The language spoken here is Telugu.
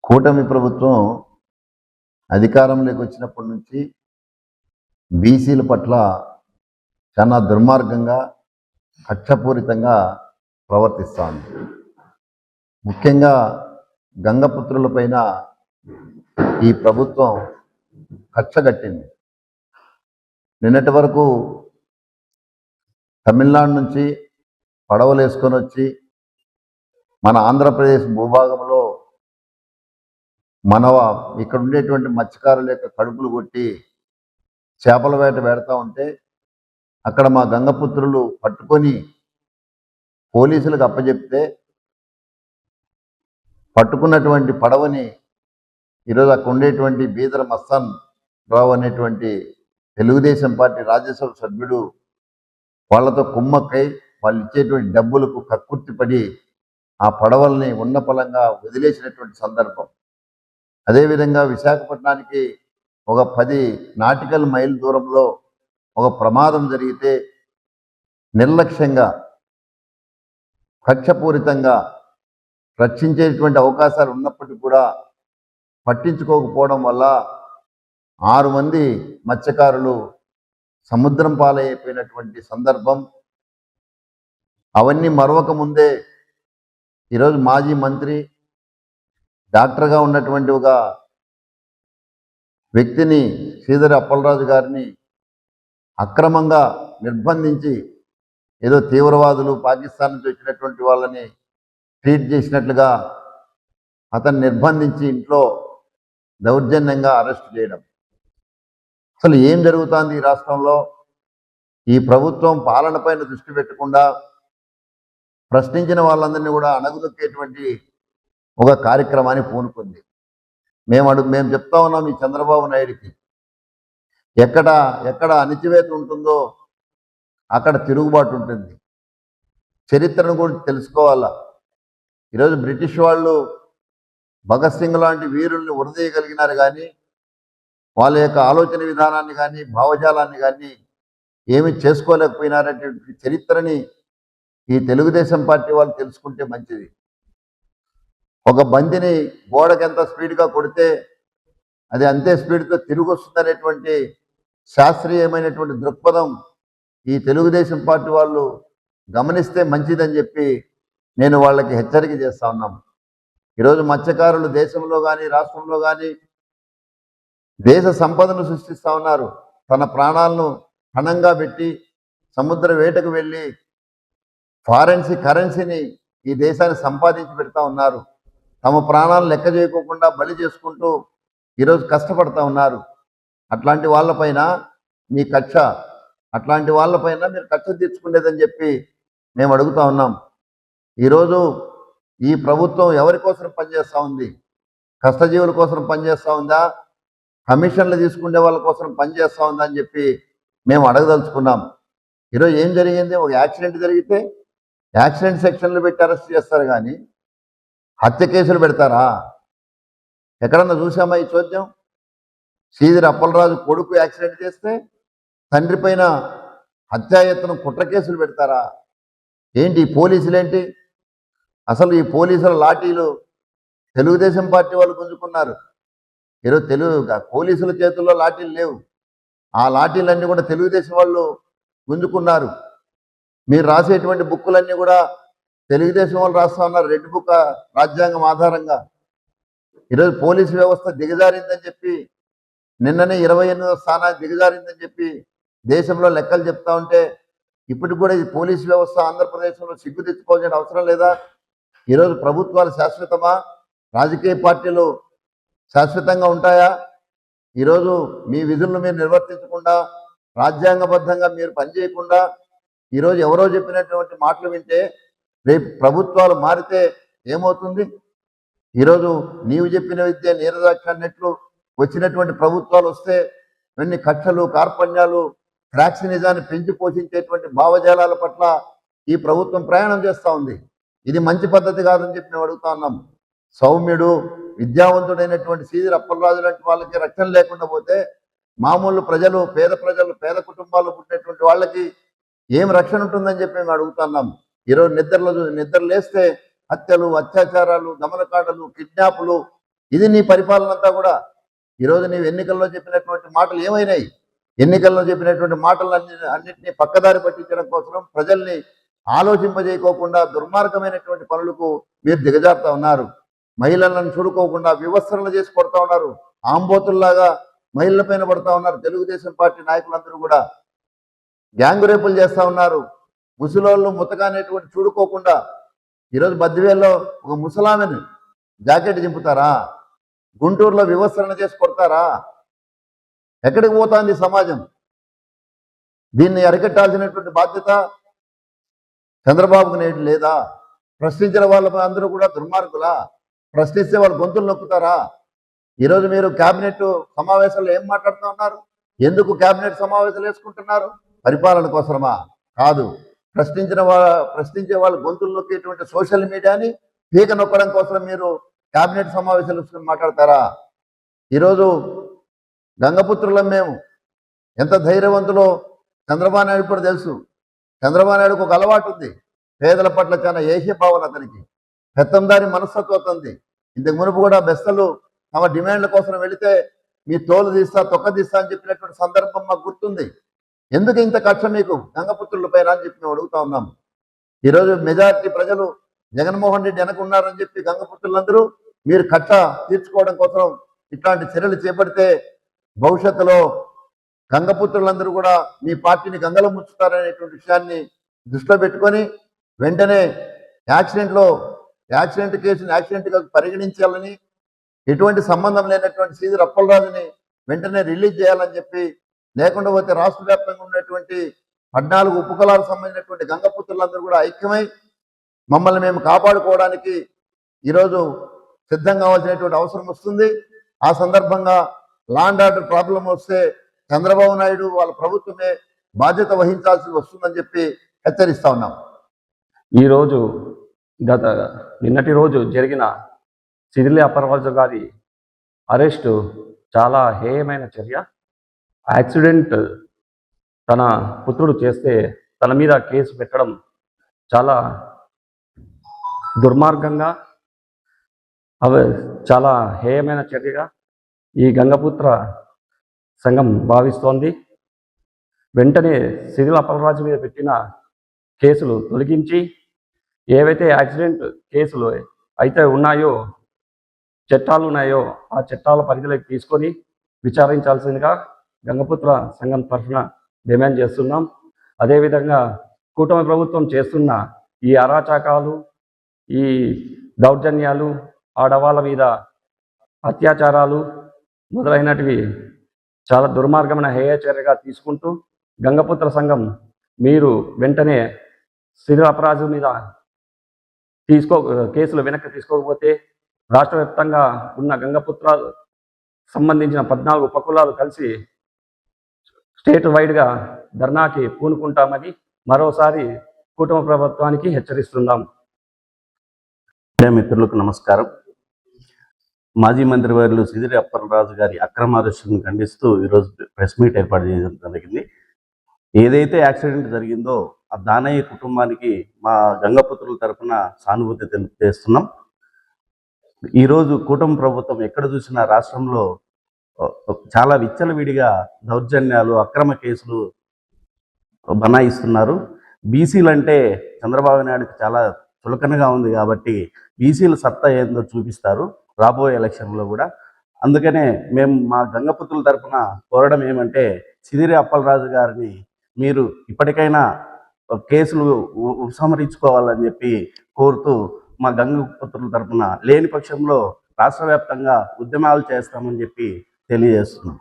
కూటమి ప్రభుత్వం అధికారంలోకి వచ్చినప్పటి నుంచి బీసీల పట్ల చాలా దుర్మార్గంగా, కక్షపూరితంగా ప్రవర్తిస్తోంది. ముఖ్యంగా గంగపుత్రులపైన ఈ ప్రభుత్వం కక్షగట్టింది. నిన్నటి వరకు తమిళనాడు నుంచి పడవలు వేసుకొని వచ్చి మన ఆంధ్రప్రదేశ్ భూభాగంలో ఇక్కడ ఉండేటువంటి మత్స్యకారుల యొక్క కడుపులు కొట్టి చేపల వేట పెడతా ఉంటే అక్కడ మా గంగపుత్రులు పట్టుకొని పోలీసులకు అప్పచెప్తే పట్టుకున్నటువంటి పడవని ఈరోజు అక్కడ ఉండేటువంటి బీదర మస్తాన్ రావు అనేటువంటి తెలుగుదేశం పార్టీ రాజ్యసభ సభ్యుడు వాళ్ళతో కుమ్మక్కై వాళ్ళు ఇచ్చేటువంటి డబ్బులకు కక్కుర్తిపడి ఆ పడవల్ని ఉన్నపలంగా వదిలేసినటువంటి సందర్భం. అదేవిధంగా విశాఖపట్నానికి ఒక 10 నాటికల్ మైల్ దూరంలో ఒక ప్రమాదం జరిగితే నిర్లక్ష్యంగా, కక్షపూరితంగా రక్షించేటువంటి అవకాశాలు ఉన్నప్పటికీ కూడా పట్టించుకోకపోవడం వల్ల 6 మంది మత్స్యకారులు సముద్రం పాలైపోయినటువంటి సందర్భం. అవన్నీ మరొక ముందే ఈరోజు మాజీ మంత్రి, డాక్టర్గా ఉన్నటువంటి ఒక వ్యక్తిని, శ్రీధర్ అప్పలరాజు గారిని అక్రమంగా నిర్బంధించి ఏదో తీవ్రవాదులు, పాకిస్తాన్ నుంచి వచ్చినటువంటి వాళ్ళని ట్రీట్ చేసినట్లుగా అతన్ని నిర్బంధించి ఇంట్లో దౌర్జన్యంగా అరెస్ట్ చేయడం. అసలు ఏం జరుగుతోంది ఈ రాష్ట్రంలో? ఈ ప్రభుత్వం పాలనపైన దృష్టి పెట్టకుండా ప్రశ్నించిన వాళ్ళందరినీ కూడా అణగదొక్కేటువంటి ఒక కార్యక్రమాన్ని పూనుకుంది. మేము చెప్తా ఉన్నాం ఈ చంద్రబాబు నాయుడికి, ఎక్కడ అణిచివేత ఉంటుందో అక్కడ తిరుగుబాటు ఉంటుంది. చరిత్రను గురించి తెలుసుకోవాలా. ఈరోజు బ్రిటిష్ వాళ్ళు భగత్ సింగ్ లాంటి వీరుల్ని ఉరదీయగలిగినారు, కానీ వాళ్ళ యొక్క ఆలోచన విధానాన్ని కానీ భావజాలాన్ని కానీ ఏమి చేసుకోలేకపోయినారనేటువంటి చరిత్రని ఈ తెలుగుదేశం పార్టీ వాళ్ళు తెలుసుకుంటే మంచిది. ఒక బంతిని గోడకి ఎంత స్పీడ్గా కొడితే అది అంతే స్పీడ్తో తిరిగి వస్తుందనేటువంటి శాస్త్రీయమైనటువంటి దృక్పథం ఈ తెలుగుదేశం పార్టీ వాళ్ళు గమనిస్తే మంచిదని చెప్పి నేను వాళ్ళకి హెచ్చరిక చేస్తా ఉన్నాం. ఈరోజు మత్స్యకారులు దేశంలో కానీ రాష్ట్రంలో కానీ దేశ సంపదను సృష్టిస్తూ ఉన్నారు. తన ప్రాణాలను పణంగా పెట్టి సముద్ర వేటకు వెళ్ళి కరెన్సీని ఈ దేశాన్ని సంపాదించి పెడతా ఉన్నారు. తమ ప్రాణాలను లెక్క చేయకోకుండా బలి చేసుకుంటూ ఈరోజు కష్టపడతా ఉన్నారు. అట్లాంటి వాళ్ళపైన మీ కక్ష, అట్లాంటి వాళ్ళపైన మీరు కక్ష తీర్చుకునేదని చెప్పి మేము అడుగుతా ఉన్నాం. ఈరోజు ఈ ప్రభుత్వం ఎవరి కోసం పనిచేస్తూ ఉంది? కష్టజీవుల కోసం పనిచేస్తూ ఉందా? కమిషన్లు తీసుకునే వాళ్ళ కోసం పనిచేస్తూ ఉందా అని చెప్పి మేము అడగదలుచుకున్నాం. ఈరోజు ఏం జరిగింది? ఒక యాక్సిడెంట్ జరిగితే యాక్సిడెంట్ సెక్షన్లు పెట్టి అరెస్ట్ చేస్తారు, కానీ హత్య కేసులు పెడతారా? ఎక్కడన్నా చూసామా ఈ చోద్యం? శ్రీధర్ అప్పలరాజు కొడుకు యాక్సిడెంట్ చేస్తే తండ్రి పైన హత్యాయత్నం కుట్ర కేసులు పెడతారా? ఏంటి ఈ పోలీసులేంటి? అసలు ఈ పోలీసుల లాఠీలు తెలుగుదేశం పార్టీ వాళ్ళు గుంజుకున్నారు. ఈరోజు పోలీసుల చేతుల్లో లాఠీలు లేవు. ఆ లాఠీలన్నీ కూడా తెలుగుదేశం వాళ్ళు గుంజుకున్నారు. మీరు రాసేటువంటి బుక్కులన్నీ కూడా తెలుగుదేశం వాళ్ళు రాస్తా ఉన్నారు, రెడ్ బుక్ రాజ్యాంగం ఆధారంగా. ఈరోజు పోలీసు వ్యవస్థ దిగజారిందని చెప్పి, నిన్ననే 28వ స్థానానికి దిగజారిందని చెప్పి దేశంలో లెక్కలు చెప్తా ఉంటే ఇప్పటికి కూడా ఈ పోలీసు వ్యవస్థ ఆంధ్రప్రదేశ్లో సిగ్గు తెచ్చుకోవాల్సిన అవసరం లేదా? ఈరోజు ప్రభుత్వాలు శాశ్వతమా? రాజకీయ పార్టీలు శాశ్వతంగా ఉంటాయా? ఈరోజు మీ విధులను మీరు నిర్వర్తించకుండా, రాజ్యాంగబద్ధంగా మీరు పనిచేయకుండా ఈరోజు ఎవరో చెప్పినటువంటి మాటలు వింటే రేపు ప్రభుత్వాలు మారితే ఏమవుతుంది? ఈరోజు నీవు చెప్పిన విద్య నీరదాక్ష అన్నట్లు వచ్చినటువంటి ప్రభుత్వాలు వస్తే ఇవన్నీ కక్షలు, కార్పణ్యాలు, క్రాక్సినిజాన్ని పెంచి పోషించేటువంటి భావజాలాల పట్ల ఈ ప్రభుత్వం ప్రయాణం చేస్తూ ఉంది. ఇది మంచి పద్ధతి కాదని చెప్పి మేము అడుగుతా ఉన్నాం. సౌమ్యుడు, విద్యావంతుడైనటువంటి శ్రీధర్ అప్పలరాజు లాంటి వాళ్ళకి రక్షణ లేకుండా పోతే మామూలు ప్రజలు, పేద కుటుంబాల్లో పుట్టినటువంటి వాళ్ళకి ఏం రక్షణ ఉంటుందని చెప్పి మేము అడుగుతున్నాం. ఈరోజు నిద్ర లేస్తే హత్యలు, అత్యాచారాలు, దమనకాండలు, కిడ్నాపులు, ఇది నీ పరిపాలన అంతా కూడా. ఈరోజు నీవు ఎన్నికల్లో చెప్పినటువంటి మాటలు ఏమైనాయి? ఎన్నికల్లో చెప్పినటువంటి అన్నింటినీ పక్కదారి పట్టించడం కోసం ప్రజల్ని ఆలోచింపజేయకోకుండా దుర్మార్గమైనటువంటి పనులకు మీరు దిగజారుతా ఉన్నారు. మహిళలను చూడుకోకుండా వివస్త్రలు చేసి కొడతా ఉన్నారు. ఆంబోతుల్లాగా మహిళల పైన పడతా ఉన్నారు. తెలుగుదేశం పార్టీ నాయకులందరూ కూడా గ్యాంగు రేపులు చేస్తా ఉన్నారు. ముసలోళ్ళు ముతకానేటువంటి చూడుకోకుండా ఈరోజు బద్దివేల్లో ఒక ముసలామెను జాకెట్ చింపుతారా? గుంటూరులో వివస్త్రణ చేసి కొడతారా? ఎక్కడికి పోతుంది సమాజం? దీన్ని అరికట్టాల్సినటువంటి బాధ్యత చంద్రబాబుకు నేటి లేదా? ప్రశ్నించిన వాళ్ళ అందరూ కూడా దుర్మార్గులా? ప్రశ్నిస్తే వాళ్ళు గొంతులు నొక్కుతారా? ఈరోజు మీరు కేబినెట్ సమావేశాల్లో ఏం మాట్లాడుతూ ఉన్నారు? ఎందుకు కేబినెట్ సమావేశాలు వేసుకుంటున్నారు? పరిపాలన కోసమా? కాదు. ప్రశ్నించే వాళ్ళు గొంతులు నొక్కేటువంటి సోషల్ మీడియాని పీక నొక్కడం కోసం మీరు కేబినెట్ సమావేశాలు మాట్లాడతారా? ఈరోజు గంగపుత్రులం మేము. ఎంత ధైర్యవంతులో చంద్రబాబు నాయుడు కూడా తెలుసు. చంద్రబాబు నాయుడుకు ఒక అలవాటు ఉంది. పేదల పట్ల చాలా ఏహ్య భావన అతనికి, పెత్తందారి మనస్తత్వం అతనిది. ఇంతకు మునుపు కూడా బెస్తలు తమ డిమాండ్ల కోసం వెళితే మీ తోలు తీస్తా తొక్క తీస్తా అని చెప్పినటువంటి సందర్భం మాకు గుర్తుంది. ఎందుకు ఇంత కక్ష మీకు గంగపుత్రుల పైన అని చెప్పి మేము అడుగుతా ఉన్నాము. ఈరోజు మెజారిటీ ప్రజలు జగన్మోహన్ రెడ్డి వెనకున్నారని చెప్పి గంగపుత్రులందరూ మీరు కక్ష తీర్చుకోవడం కోసం ఇట్లాంటి చర్యలు చేపడితే భవిష్యత్తులో గంగపుత్రులందరూ కూడా మీ పార్టీని గంగలో ముంచుతారనేటువంటి విషయాన్ని దృష్టిలో పెట్టుకొని వెంటనే యాక్సిడెంట్ కేసుని యాక్సిడెంట్గా పరిగణించాలని, ఎటువంటి సంబంధం లేనటువంటి శ్రీధర్ అప్పలరాజుని వెంటనే రిలీజ్ చేయాలని చెప్పి, లేకుండా పోతే రాష్ట్ర వ్యాప్తంగా ఉన్నటువంటి 14 ఉపకులాలకు సంబంధించినటువంటి గంగపుత్రులందరూ కూడా ఐక్యమై మమ్మల్ని మేము కాపాడుకోవడానికి ఈరోజు సిద్ధం కావాల్సినటువంటి అవసరం వస్తుంది. ఆ సందర్భంగా లా అండ్ ఆర్డర్ ప్రాబ్లం వస్తే చంద్రబాబు నాయుడు వాళ్ళ ప్రభుత్వమే బాధ్యత వహించాల్సి వస్తుందని చెప్పి హెచ్చరిస్తా ఉన్నాం. ఈరోజు నిన్నటి రోజు జరిగిన సిదిలి అప్పలరాజు గారి అరెస్టు చాలా హేయమైన చర్య. యాక్సిడెంట్ తన పుత్రుడు చేస్తే తన మీద కేసు పెట్టడం చాలా దుర్మార్గంగా, చాలా హేయమైన చర్యగా ఈ గంగపుత్ర సంఘం భావిస్తోంది. వెంటనే సిదిలి అప్పలరాజు మీద పెట్టిన కేసులు తొలగించి, ఏవైతే యాక్సిడెంట్ కేసులు అయితే ఉన్నాయో, చట్టాలు ఉన్నాయో, ఆ చట్టాల పరిధిలోకి తీసుకొని విచారించాల్సిందిగా గంగపుత్ర సంఘం తరఫున డిమాండ్ చేస్తున్నాం. అదేవిధంగా కూటమి ప్రభుత్వం చేస్తున్న ఈ అరాచకాలు, ఈ దౌర్జన్యాలు, ఆడవాళ్ళ మీద అత్యాచారాలు మొదలైనటివి చాలా దుర్మార్గమైన హేయచర్యగా తీసుకుంటూ గంగపుత్ర సంఘం మీరు వెంటనే సిదిలి అప్పలరాజు మీద కేసులు వెనక్కి తీసుకోకపోతే రాష్ట్ర వ్యాప్తంగా ఉన్న గంగపుత్ర సంబంధించిన 14 ఉపకులాలు కలిసి స్టేట్ వైడ్గా ధర్నాకి పూనుకుంటామని మరోసారి కూటమి ప్రభుత్వానికి హెచ్చరిస్తున్నాం. మిత్రులకు నమస్కారం. మాజీ మంత్రివర్యులు సిదిలి అప్పలరాజు గారి అక్రమ అరెస్టును ఖండిస్తూ ఈరోజు ప్రెస్ మీట్ ఏర్పాటు చేయడం జరిగింది. ఏదైతే యాక్సిడెంట్ జరిగిందో ఆ దానయ్య కుటుంబానికి మా గంగపుత్రుల తరఫున సానుభూతి తెలియజేస్తున్నాం. ఈరోజు కూటమి ప్రభుత్వం ఎక్కడ చూసినా రాష్ట్రంలో చాలా విచ్చలవిడిగా దౌర్జన్యాలు, అక్రమ కేసులు బనాయిస్తున్నారు. బీసీలు అంటే చంద్రబాబు నాయుడుకి చాలా చులకనగా ఉంది కాబట్టి బీసీల సత్తా ఏందో చూపిస్తారు రాబోయే ఎలక్షన్లో కూడా. అందుకనే మేము మా గంగపుత్రుల తరఫున కోరడం ఏమంటే, సిదిలి అప్పలరాజు గారిని మీరు ఇప్పటికైనా కేసులు ఉపసంహరించుకోవాలని చెప్పి కోరుతూ మా గంగపుత్రుల తరఫున, లేని పక్షంలో రాష్ట్ర వ్యాప్తంగా ఉద్యమాలు చేస్తామని చెప్పి తెలియజేస్తున్నాం.